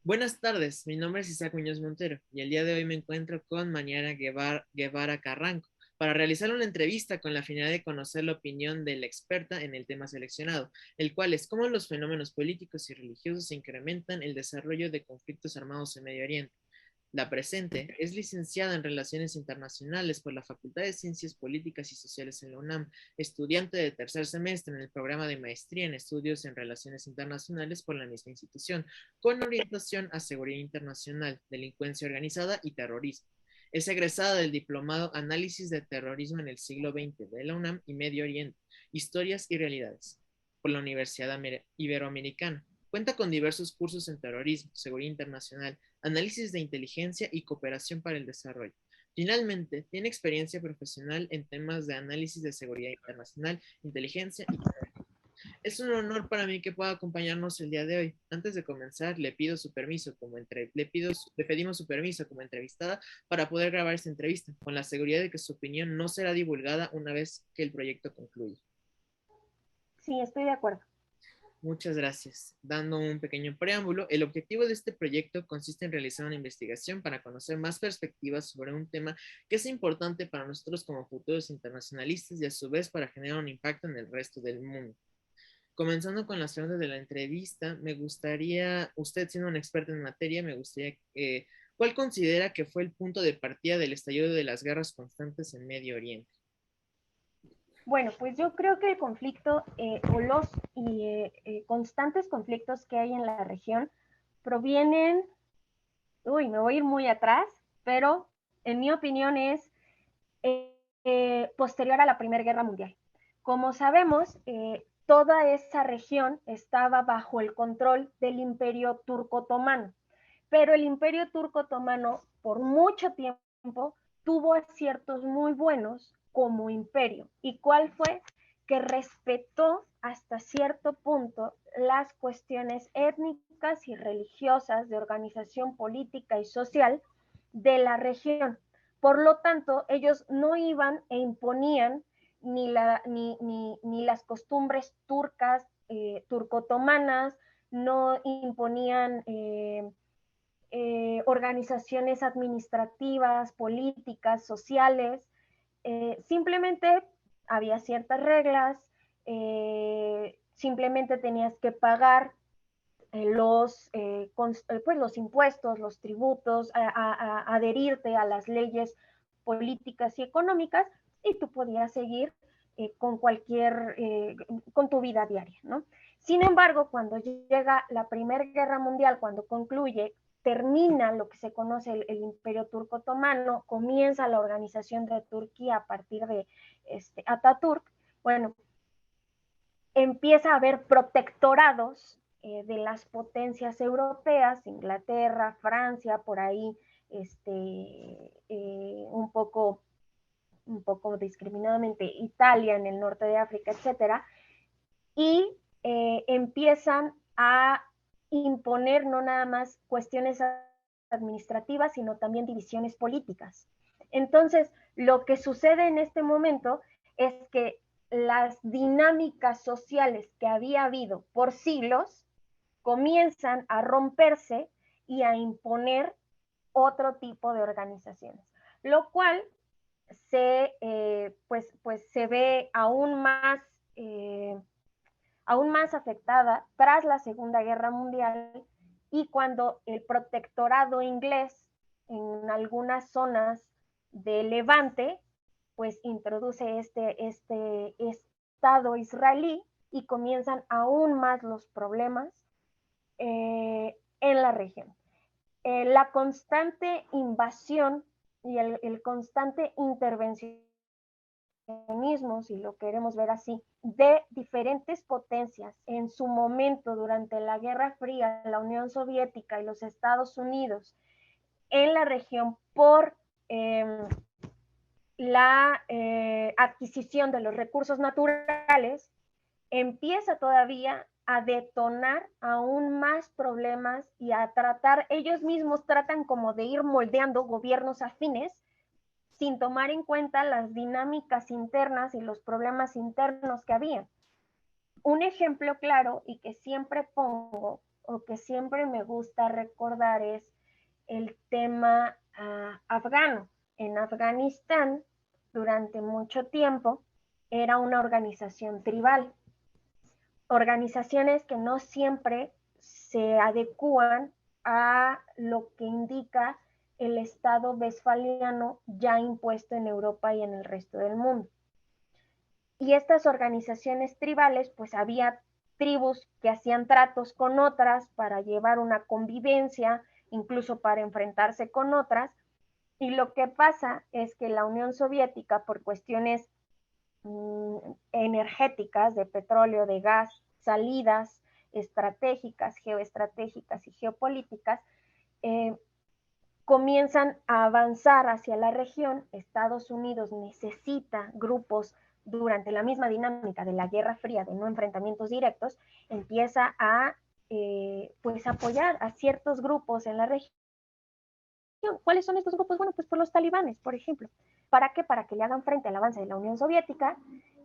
Buenas tardes, mi nombre es Isaac Muñoz Montero y el día de hoy me encuentro con Mariana Guevara Carranco para realizar una entrevista con la finalidad de conocer la opinión de la experta en el tema seleccionado, el cual es cómo los fenómenos políticos y religiosos incrementan el desarrollo de conflictos armados en Medio Oriente. La presente es licenciada en Relaciones Internacionales por la Facultad de Ciencias Políticas y Sociales en la UNAM, estudiante de tercer semestre en el programa de maestría en Estudios en Relaciones Internacionales por la misma institución, con orientación a seguridad internacional, delincuencia organizada y terrorismo. Es egresada del Diplomado Análisis de Terrorismo en el siglo XX de la UNAM y Medio Oriente, Historias y Realidades, por la Universidad Iberoamericana. Cuenta con diversos cursos en terrorismo, seguridad internacional, análisis de inteligencia y cooperación para el desarrollo. Finalmente, tiene experiencia profesional en temas de análisis de seguridad internacional, inteligencia y terrorismo. Es un honor para mí que pueda acompañarnos el día de hoy. Antes de comenzar, le pedimos su permiso como entrevistada para poder grabar esta entrevista, con la seguridad de que su opinión no será divulgada una vez que el proyecto concluya. Sí, estoy de acuerdo. Muchas gracias. Dando un pequeño preámbulo, el objetivo de este proyecto consiste en realizar una investigación para conocer más perspectivas sobre un tema que es importante para nosotros como futuros internacionalistas y a su vez para generar un impacto en el resto del mundo. Comenzando con las preguntas de la entrevista, me gustaría, usted siendo un experto en materia, me gustaría, ¿cuál considera que fue el punto de partida del estallido de las guerras constantes en Medio Oriente? Bueno, pues yo creo que el conflicto o los constantes conflictos que hay en la región provienen, me voy a ir muy atrás, pero en mi opinión es posterior a la Primera Guerra Mundial. Como sabemos, toda esa región estaba bajo el control del Imperio Turco Otomano, pero el Imperio Turco Otomano por mucho tiempo tuvo aciertos muy buenos como imperio. ¿Y cuál fue? Que respetó hasta cierto punto las cuestiones étnicas y religiosas de organización política y social de la región. Por lo tanto, ellos no iban e imponían ni las costumbres turcas, turco-otomanas, no imponían organizaciones administrativas, políticas, sociales. Simplemente había ciertas reglas, simplemente tenías que pagar pues los impuestos, los tributos, adherirte a las leyes políticas y económicas y tú podías seguir con tu vida diaria, ¿no? Sin embargo, cuando llega la Primera Guerra Mundial, cuando concluye, termina lo que se conoce el Imperio Turco Otomano, comienza la organización de Turquía a partir de Ataturk, bueno, empieza a haber protectorados de las potencias europeas, Inglaterra, Francia, por ahí un poco discriminadamente Italia en el norte de África, etcétera, y empiezan a imponer no nada más cuestiones administrativas, sino también divisiones políticas. Entonces, lo que sucede en este momento es que las dinámicas sociales que había habido por siglos comienzan a romperse y a imponer otro tipo de organizaciones, lo cual pues se ve aún más afectada tras la Segunda Guerra Mundial y cuando el protectorado inglés en algunas zonas de Levante pues introduce este Estado israelí y comienzan aún más los problemas en la región. La constante invasión y el constante intervencionismo, si lo queremos ver así, de diferentes potencias. En su momento, durante la Guerra Fría, la Unión Soviética y los Estados Unidos en la región por la adquisición de los recursos naturales, empieza todavía a detonar aún más problemas y a tratar, ellos mismos tratan como de ir moldeando gobiernos afines sin tomar en cuenta las dinámicas internas y los problemas internos que había. Un ejemplo claro y que siempre pongo o que siempre me gusta recordar es el tema afgano. En Afganistán, durante mucho tiempo, era una organización tribal. Organizaciones que no siempre se adecúan a lo que indica el Estado westfaliano ya impuesto en Europa y en el resto del mundo. Y estas organizaciones tribales, pues había tribus que hacían tratos con otras para llevar una convivencia, incluso para enfrentarse con otras. Y lo que pasa es que la Unión Soviética, por cuestiones energéticas, de petróleo, de gas, salidas estratégicas, geoestratégicas y geopolíticas, comienzan a avanzar hacia la región. Estados Unidos necesita grupos durante la misma dinámica de la Guerra Fría, de no enfrentamientos directos, empieza a pues apoyar a ciertos grupos en la región. ¿Cuáles son estos grupos? Bueno, pues por los talibanes, por ejemplo. ¿Para qué? Para que le hagan frente al avance de la Unión Soviética,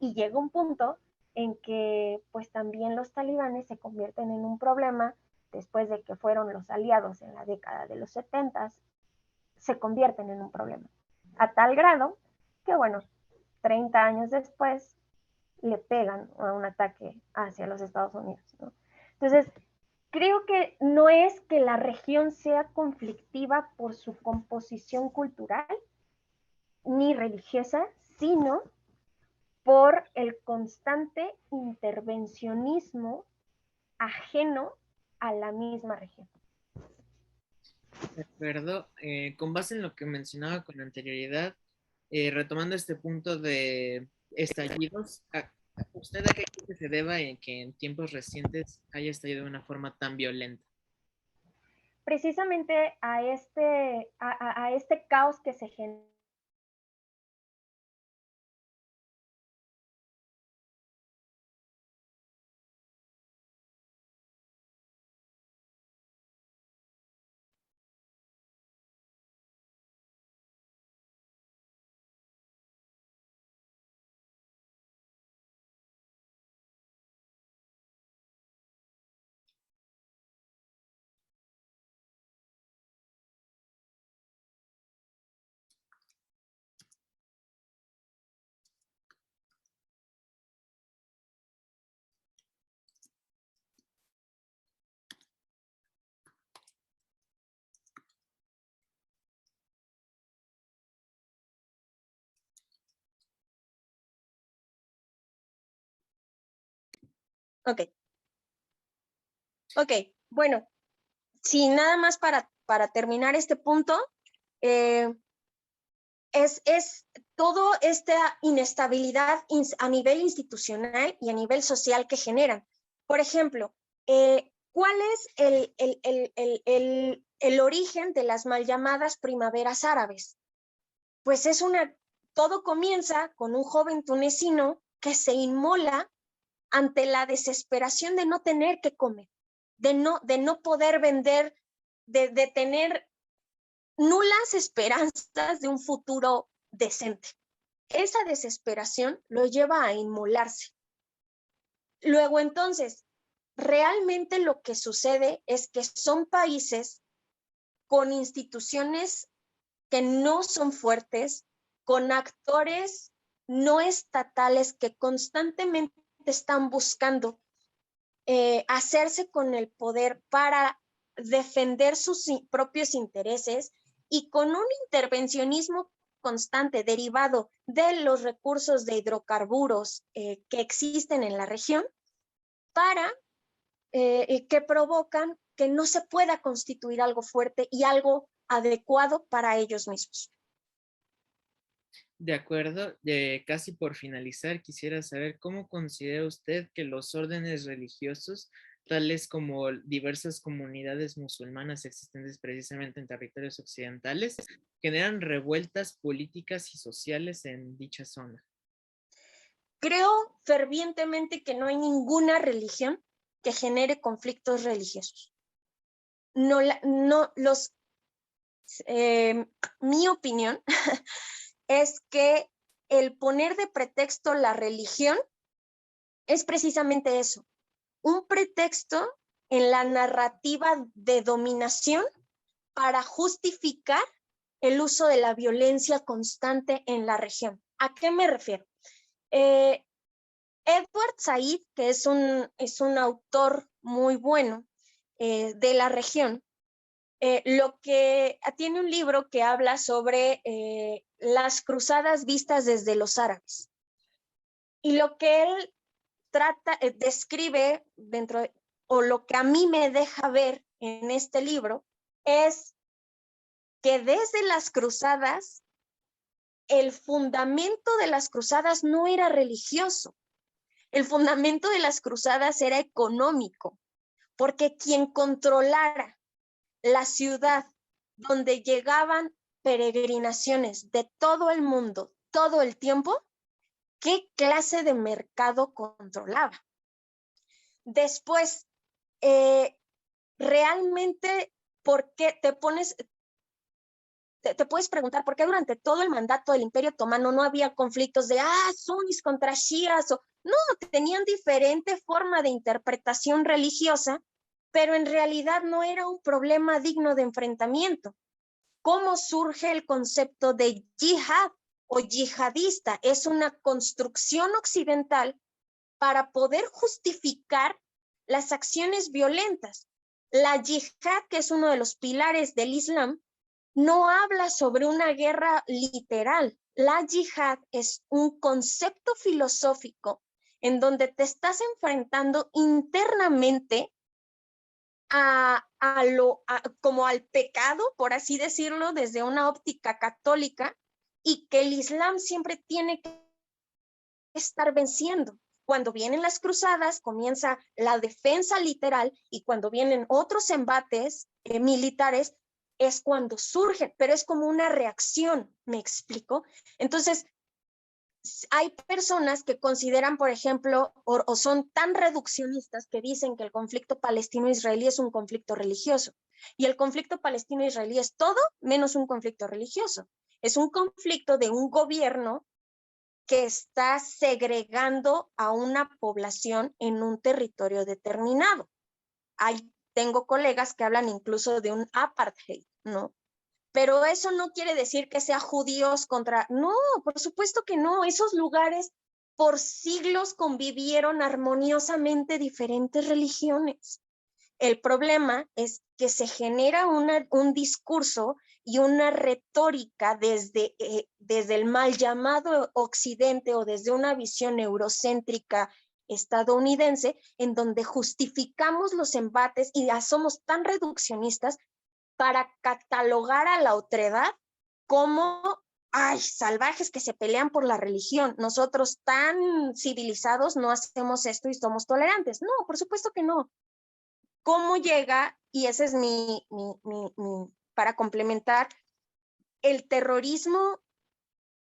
y llega un punto en que pues también los talibanes se convierten en un problema después de que fueron los aliados en la década de los 70, se convierten en un problema. A tal grado que, bueno, 30 años después le pegan a un ataque hacia los Estados Unidos, ¿no? Entonces, creo que no es que la región sea conflictiva por su composición cultural ni religiosa, sino por el constante intervencionismo ajeno a la misma región. De acuerdo. Con base en lo que mencionaba con anterioridad, retomando este punto de estallidos, ¿usted a qué cree que se deba en que en tiempos recientes haya estallido de una forma tan violenta? Precisamente a este caos que se genera. Ok, ok, bueno, sí, nada más para terminar este punto, es toda esta inestabilidad a nivel institucional y a nivel social que generan. Por ejemplo, ¿cuál es el origen de las mal llamadas primaveras árabes? Pues todo comienza con un joven tunecino que se inmola ante la desesperación de no tener que comer, de no poder vender, de tener nulas esperanzas de un futuro decente. Esa desesperación lo lleva a inmolarse. Luego entonces, realmente lo que sucede es que son países con instituciones que no son fuertes, con actores no estatales que constantemente están buscando hacerse con el poder para defender sus propios intereses, y con un intervencionismo constante derivado de los recursos de hidrocarburos que existen en la región, para que provocan que no se pueda constituir algo fuerte y algo adecuado para ellos mismos. De acuerdo, casi por finalizar, quisiera saber cómo considera usted que los órdenes religiosos, tales como diversas comunidades musulmanas existentes precisamente en territorios occidentales, generan revueltas políticas y sociales en dicha zona. Creo fervientemente que no hay ninguna religión que genere conflictos religiosos. Mi opinión es que el poner de pretexto la religión es precisamente eso, un pretexto en la narrativa de dominación para justificar el uso de la violencia constante en la región. ¿A qué me refiero? Edward Said, que es un autor muy bueno de la región, lo que tiene un libro que habla sobre las cruzadas vistas desde los árabes. Y lo que él describe o lo que a mí me deja ver en este libro es que desde las cruzadas, el fundamento de las cruzadas no era religioso. El fundamento de las cruzadas era económico, porque quien controlara la ciudad donde llegaban peregrinaciones de todo el mundo, todo el tiempo, ¿qué clase de mercado controlaba? Después, realmente, ¿por qué te puedes preguntar por qué durante todo el mandato del Imperio Otomano no había conflictos de sunnis contra shias? No, tenían diferente forma de interpretación religiosa, pero en realidad no era un problema digno de enfrentamiento. ¿Cómo surge el concepto de yihad o yihadista? Es una construcción occidental para poder justificar las acciones violentas. La yihad, que es uno de los pilares del Islam, no habla sobre una guerra literal. La yihad es un concepto filosófico en donde te estás enfrentando internamente como al pecado, por así decirlo, desde una óptica católica, y que el Islam siempre tiene que estar venciendo. Cuando vienen las cruzadas, comienza la defensa literal, y cuando vienen otros embates militares, es cuando surgen, pero es como una reacción, ¿me explico? Entonces, hay personas que consideran, por ejemplo, o son tan reduccionistas que dicen que el conflicto palestino-israelí es un conflicto religioso. Y el conflicto palestino-israelí es todo menos un conflicto religioso. Es un conflicto de un gobierno que está segregando a una población en un territorio determinado. Tengo colegas que hablan incluso de un apartheid, ¿no? Pero eso no quiere decir que sea judíos contra... No, por supuesto que no. Esos lugares por siglos convivieron armoniosamente diferentes religiones. El problema es que se genera un discurso y una retórica desde el mal llamado Occidente o desde una visión eurocéntrica estadounidense, en donde justificamos los embates y ya somos tan reduccionistas para catalogar a la otredad como salvajes que se pelean por la religión. Nosotros tan civilizados no hacemos esto y somos tolerantes. No, por supuesto que no. ¿Cómo llega? Y ese es para complementar, el terrorismo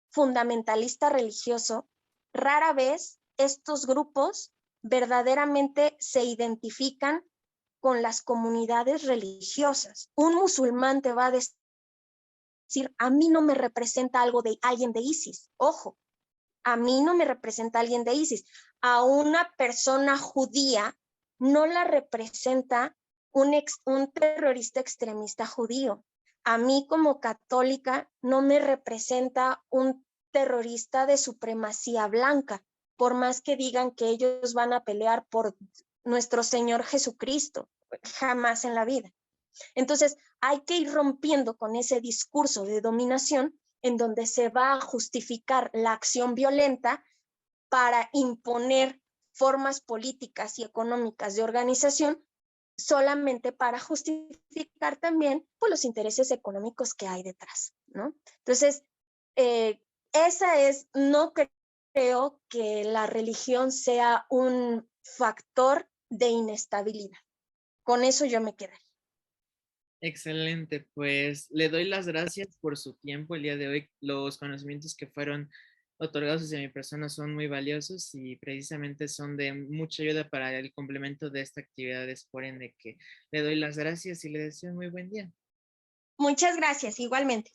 fundamentalista religioso, rara vez estos grupos verdaderamente se identifican con las comunidades religiosas. Un musulmán te va a decir, a mí no me representa alguien de ISIS. Ojo, a mí no me representa alguien de ISIS. A una persona judía no la representa un terrorista extremista judío. A mí como católica no me representa un terrorista de supremacía blanca, por más que digan que ellos van a pelear por nuestro Señor Jesucristo. Jamás en la vida. Entonces, hay que ir rompiendo con ese discurso de dominación en donde se va a justificar la acción violenta para imponer formas políticas y económicas de organización solamente para justificar también pues, los intereses económicos que hay detrás, ¿no? Entonces, no creo que la religión sea un factor de inestabilidad. Con eso yo me quedaría. Excelente, pues le doy las gracias por su tiempo el día de hoy. Los conocimientos que fueron otorgados hacia mi persona son muy valiosos y precisamente son de mucha ayuda para el complemento de esta actividad. Es por ende que le doy las gracias y le deseo un muy buen día. Muchas gracias, igualmente.